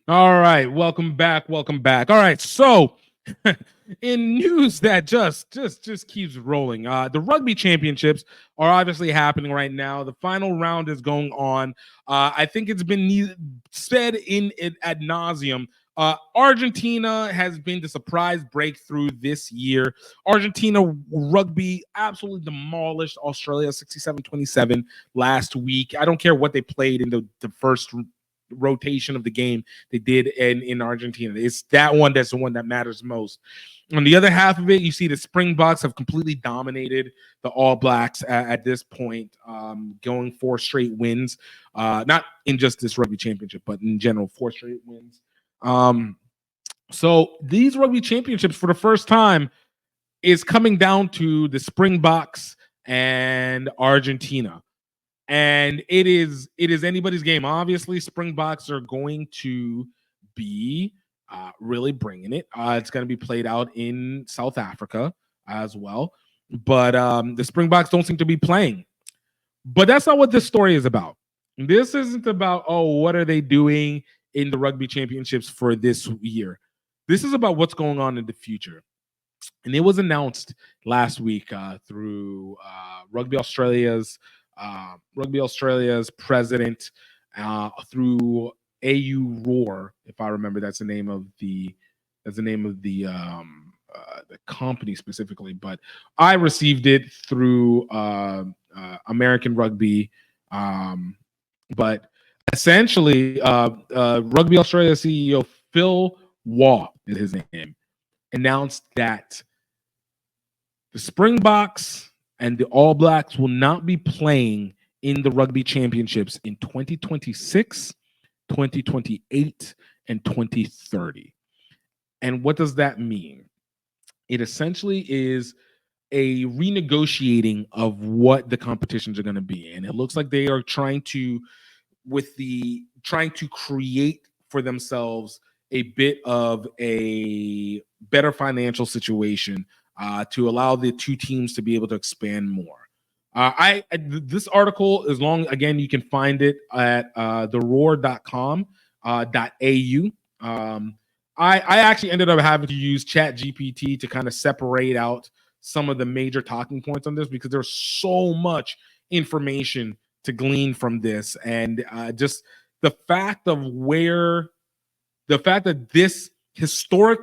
All right, welcome back. Welcome back. All right, so in news that just keeps rolling, the Rugby Championships are obviously happening right now. The final round is going on. I think it's been said in it ad nauseum. Argentina has been the surprise breakthrough this year. Argentina rugby absolutely demolished Australia 67-27 last week. I don't care what they played in the first rotation of the game they did in Argentina. It's that one that's the one that matters most. On the other half of it, you see the Springboks have completely dominated the All Blacks at this point, going 4 straight wins. Not in just this rugby championship, but in general, 4 straight wins. So these rugby championships, for the first time, is coming down to the Springboks and Argentina, and it is anybody's game. Obviously, Springboks are going to be really bringing it. It's going to be played out in South Africa as well, but the Springboks don't seem to be playing. But that's not what this story is about. This isn't about, oh, what are they doing in the Rugby Championships for this year. This is about what's going on in the future. And it was announced last week through Rugby Australia's president, through AU Roar, if I remember. That's the company specifically, but I received it through American Rugby. But essentially, Rugby Australia CEO Phil Waugh is his name, announced that the Springboks and the All Blacks will not be playing in the Rugby Championships in 2026, 2028, and 2030. And what does that mean? It essentially is a renegotiating of what the competitions are going to be. And it looks like they are trying to create for themselves a bit of a better financial situation to allow the two teams to be able to expand more. This article is long. Again, you can find it at theroar.com .au. I actually ended up having to use Chat GPT to kind of separate out some of the major talking points on this, because there's so much information to glean from this, and just the fact that this historic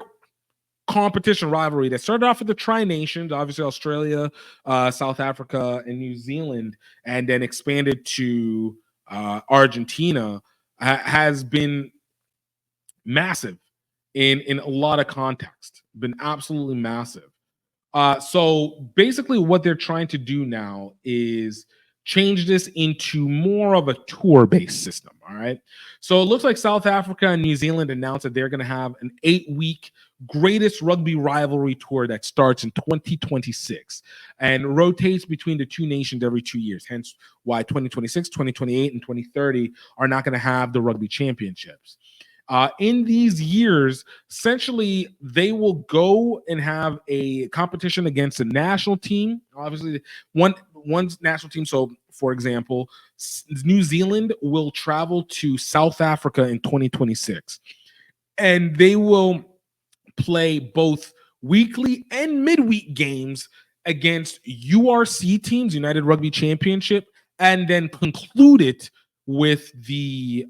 competition rivalry that started off with the Tri-Nations, obviously Australia, South Africa, and New Zealand, and then expanded to Argentina, has been massive in a lot of context, been absolutely massive. So basically what they're trying to do now is change this into more of a tour-based system. All right. So it looks like South Africa and New Zealand announced that they're going to have an 8-week greatest rugby rivalry tour that starts in 2026 and rotates between the two nations every 2 years. Hence why 2026, 2028, and 2030 are not going to have the rugby championships. In these years, essentially, they will go and have a competition against a national team. Obviously, one's national team. So, for example, New Zealand will travel to South Africa in 2026, and they will play both weekly and midweek games against URC teams, United Rugby Championship, and then conclude it with the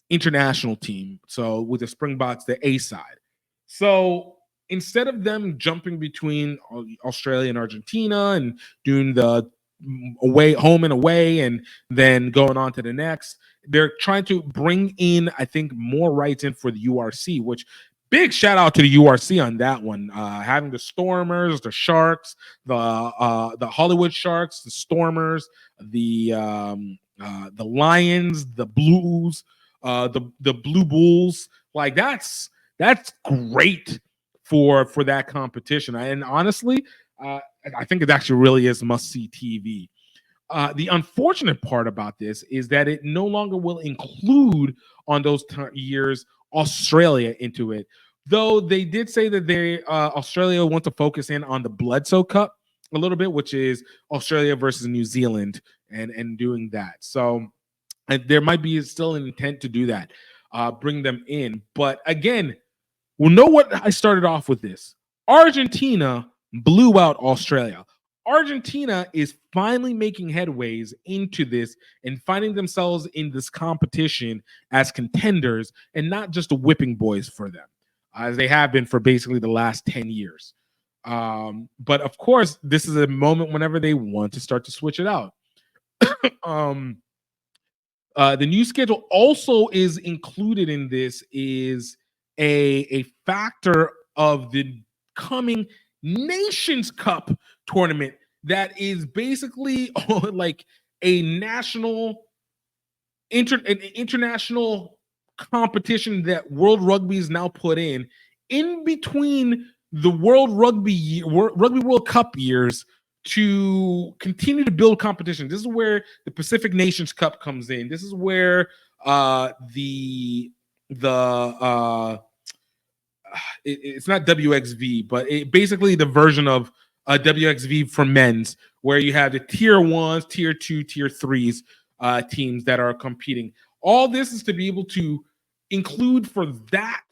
international team. So with the Springboks, the A side. So instead of them jumping between Australia and Argentina and doing the home and away, and then going on to the next, they're trying to bring in, I think, more rights in for the URC, which big shout out to the URC on that one. Having the Stormers, the Sharks, the Hollywood Sharks, the Stormers, the Lions, the Blues, the Blue Bulls. Like that's great for that competition. And honestly, I think it actually really is must-see TV. The unfortunate part about this is that it no longer will include on those years Australia into it. Though they did say that Australia want to focus in on the Bledsoe Cup a little bit, which is Australia versus New Zealand, and doing that. So there might be still an intent to do that. bring them in. But again, we'll know what I started off with this. Argentina blew out Australia. Argentina is finally making headways into this and finding themselves in this competition as contenders and not just whipping boys for them, as they have been for basically the last 10 years. But of course, this is a moment whenever they want to start to switch it out. The new schedule also is included in this is a factor of the coming Nations Cup tournament that is basically like a international competition that World Rugby is now put in between the Rugby World Cup years to continue to build competition. This is where the Pacific Nations Cup comes in. This is where it's not WXV, but basically the version of WXV for men's, where you have the tier 1s, tier 2, tier 3s teams that are competing. All this is to be able to include for that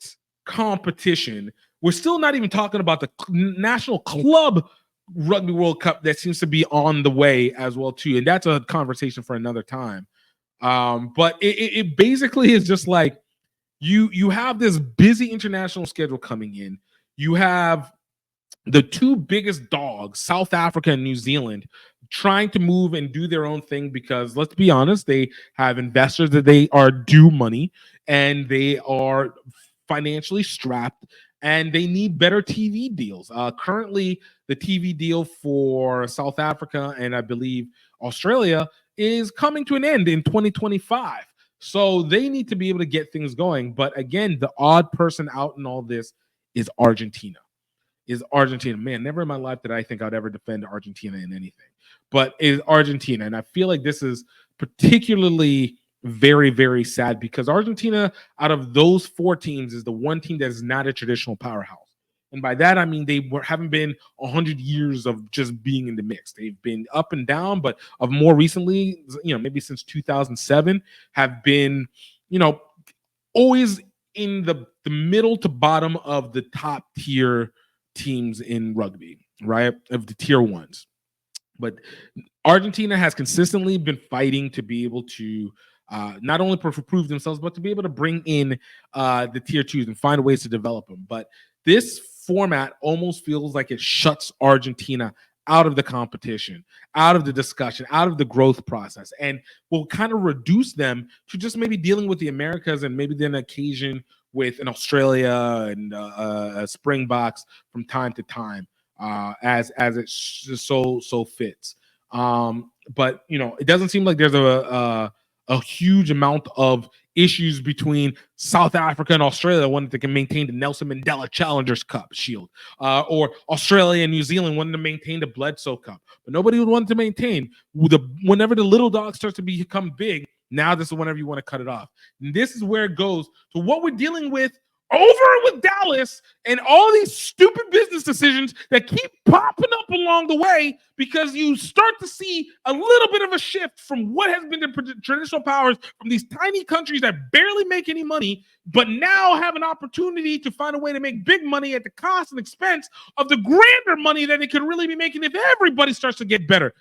competition. We're still not even talking about the National Club Rugby World Cup that seems to be on the way as well too, and that's a conversation for another time. But it basically is just like you have this busy international schedule coming in. You have the two biggest dogs, South Africa and New Zealand, trying to move and do their own thing because, let's be honest, they have investors that they are due money and they are financially strapped and they need better TV deals. Currently, the TV deal for South Africa and I believe Australia is coming to an end in 2025. So they need to be able to get things going. But again, the odd person out in all this is Argentina. Man, never in my life did I think I'd ever defend Argentina in anything. But is Argentina. And I feel like this is particularly very, very sad because Argentina, out of those four teams, is the one team that is not a traditional powerhouse. And by that, I mean haven't been 100 years of just being in the mix. They've been up and down, but of more recently, maybe since 2007, have been, always in the middle to bottom of the top tier teams in rugby, right? Of the tier 1s. But Argentina has consistently been fighting to be able to not only prove themselves, but to be able to bring in the tier 2s and find ways to develop them. But this format almost feels like it shuts Argentina out of the competition, out of the discussion, out of the growth process, and will kind of reduce them to just maybe dealing with the Americas and maybe then occasion with an Australia and Springboks from time to time as it so fits. But it doesn't seem like there's a huge amount of issues between South Africa and Australia, one that can maintain the Nelson Mandela Challengers Cup Shield, or Australia and New Zealand wanting to maintain the Bledsoe Cup. But nobody would want to maintain whenever the little dog starts to become big. Now this is whenever you want to cut it off. And this is where it goes to what we're dealing with over with Dallas and all these stupid business decisions that keep popping up along the way because you start to see a little bit of a shift from what has been the traditional powers from these tiny countries that barely make any money, but now have an opportunity to find a way to make big money at the cost and expense of the grander money that they could really be making if everybody starts to get better.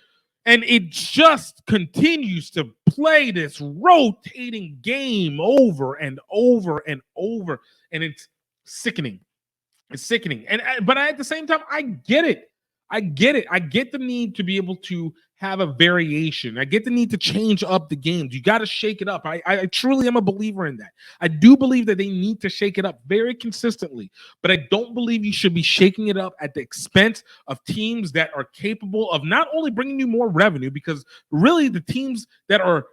And it just continues to play this rotating game over and over and over. And it's sickening. It's sickening. But at the same time, I get it. I get the need to be able to have a variation. I get the need to change up the games. You got to shake it up. I truly am a believer in that. I do believe that they need to shake it up very consistently, but I don't believe you should be shaking it up at the expense of teams that are capable of not only bringing you more revenue, because really the teams that are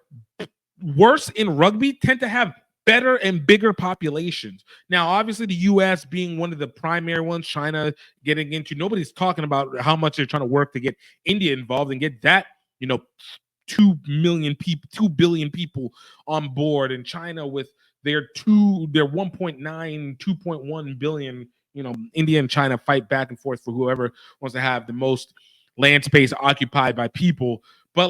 worse in rugby tend to have better and bigger populations. Now, obviously, the U.S. being one of the primary ones, China getting into, nobody's talking about how much they're trying to work to get India involved and get that, 2 billion people on board, and China with their 1.9, 2.1 billion, India and China fight back and forth for whoever wants to have the most land space occupied by people. But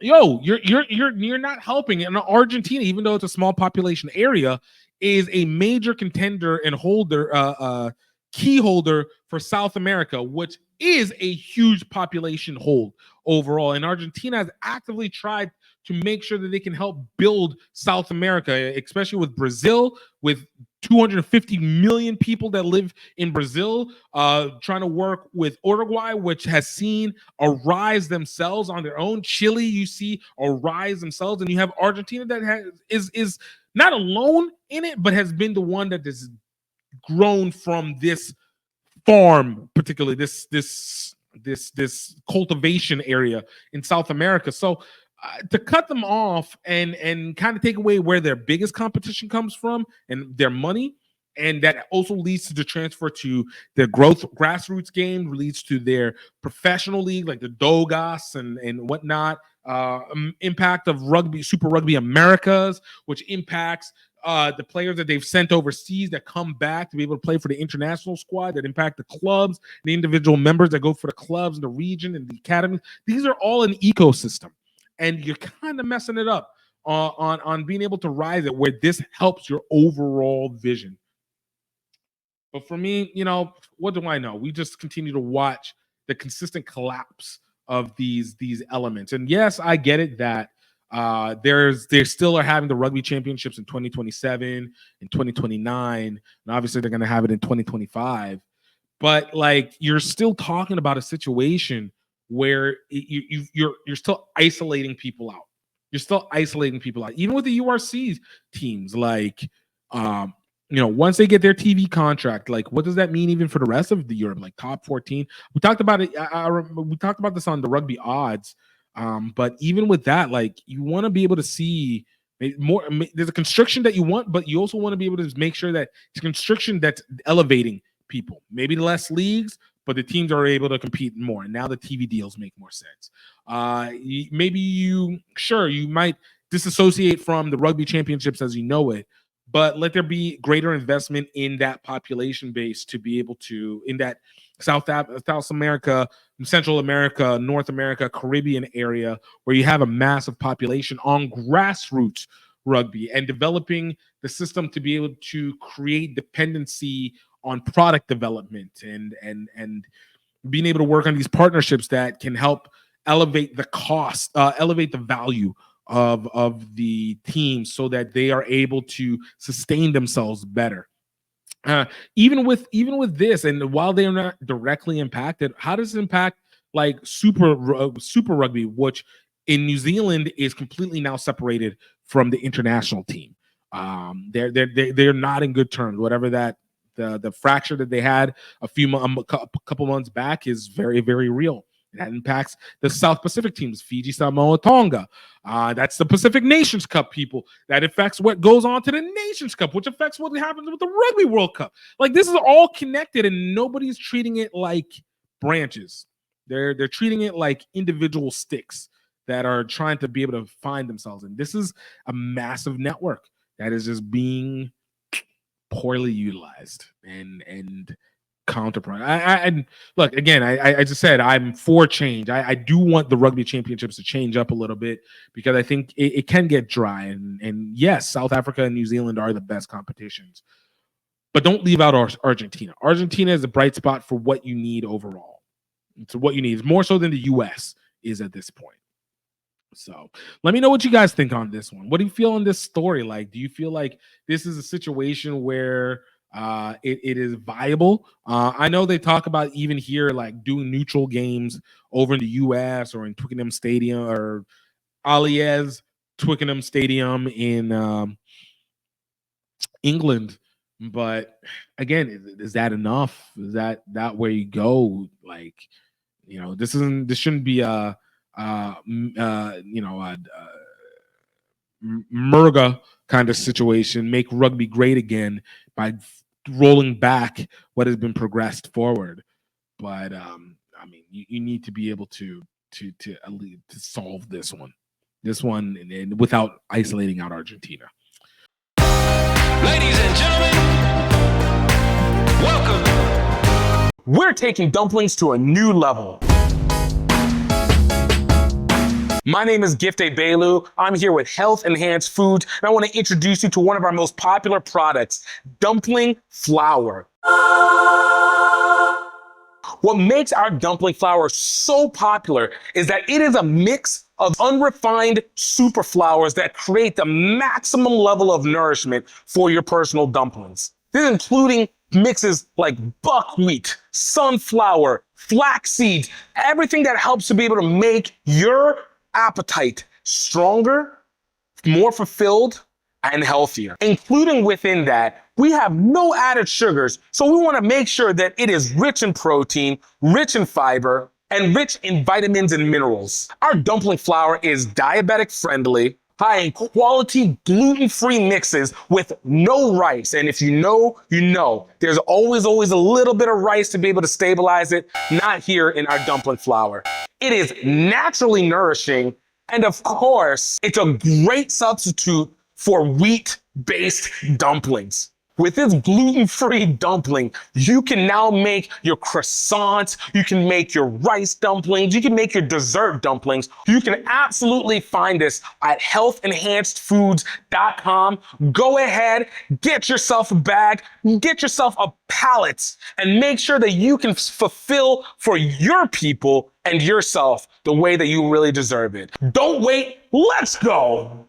you're not helping. And Argentina, even though it's a small population area, is a major contender and holder, key holder for South America, which is a huge population hold overall. And Argentina has actively tried to make sure that they can help build South America, especially with Brazil, with 250 million people that live in Brazil, trying to work with Uruguay, which has seen a rise themselves on their own. Chile, you see a rise themselves, and you have Argentina that is not alone in it, but has been the one that has grown from this farm, particularly this cultivation area in South America. So to cut them off and kind of take away where their biggest competition comes from and their money, and that also leads to the transfer to their growth grassroots game, leads to their professional league like the Dogas and whatnot. Impact of rugby, Super Rugby Americas, which impacts the players that they've sent overseas that come back to be able to play for the international squad, that impact the clubs, the individual members that go for the clubs in the region and the academy. These are all an ecosystem, and you're kind of messing it up on being able to rise it where this helps your overall vision. But for me, what do I know? We just continue to watch the consistent collapse of these elements. And yes, I get it that they still are having the Rugby Championships in 2027, in 2029, and obviously they're going to have it in 2025. But like, you're still talking about a situation where you're still isolating people out. You're still isolating people out, even with the URC teams. Like, once they get their TV contract, like, what does that mean even for the rest of the Europe? Like top 14. We talked about it. We talked about this on the Rugby Odds. But even with that, like, you want to be able to see more. There's a constriction that you want, but you also want to be able to make sure that it's a constriction that's elevating people. Maybe less leagues, but the teams are able to compete more. And now the TV deals make more sense. Maybe you might disassociate from the Rugby Championships as you know it, but let there be greater investment in that population base to be able to, in that South America, Central America, North America, Caribbean area, where you have a massive population on grassroots rugby and developing the system to be able to create dependency on product development and being able to work on these partnerships that can help elevate the cost, elevate the value of the team so that they are able to sustain themselves better. Even with this, and while they are not directly impacted, how does it impact like Super Rugby, which in New Zealand is completely now separated from the international team? They're not in good terms. Whatever that the fracture that they had a couple months back is very, very real. That impacts the South Pacific teams, Fiji, Samoa, Tonga. That's the Pacific Nations Cup, people. That affects what goes on to the Nations Cup, which affects what happens with the Rugby World Cup. Like, this is all connected, and nobody's treating it like branches. They're treating it like individual sticks that are trying to be able to find themselves. And this is a massive network that is just being poorly utilized and counterpoint. I look again. I just said I'm for change. I do want the Rugby Championships to change up a little bit because I think it can get dry. And yes, South Africa and New Zealand are the best competitions, but don't leave out Argentina. Argentina is a bright spot for what you need overall. It's what you need. It's more so than the U.S. is at this point. So let me know what you guys think on this one. What do you feel on this story? Like, do you feel like this is a situation where it is viable? I know they talk about even here, like doing neutral games over in the US or in Twickenham Stadium or Allianz Twickenham Stadium in England. But again, is that enough? Is that where you go? Like, this shouldn't be a Murga kind of situation. Make rugby great again by rolling back what has been progressed forward. But I mean, you need to be able to solve this one and without isolating out Argentina. Ladies and gentlemen, welcome. We're taking dumplings to a new level. My name is Gifte Belu. I'm here with Health Enhanced Foods, and I want to introduce you to one of our most popular products, dumpling flour. What makes our dumpling flour so popular is that it is a mix of unrefined super flours that create the maximum level of nourishment for your personal dumplings. This is including mixes like buckwheat, sunflower, flax seeds, everything that helps to be able to make your appetite stronger, more fulfilled, and healthier. Including within that, we have no added sugars, so we want to make sure that it is rich in protein, rich in fiber, and rich in vitamins and minerals. Our dumpling flour is diabetic friendly, high in quality gluten-free mixes with no rice. And if you know, you know. There's always a little bit of rice to be able to stabilize it, not here in our dumpling flour. It is naturally nourishing, and of course, it's a great substitute for wheat-based dumplings. With this gluten-free dumpling, you can now make your croissants, you can make your rice dumplings, you can make your dessert dumplings. You can absolutely find this at healthenhancedfoods.com. Go ahead, get yourself a bag, get yourself a pallet, and make sure that you can fulfill for your people and yourself the way that you really deserve it. Don't wait, let's go.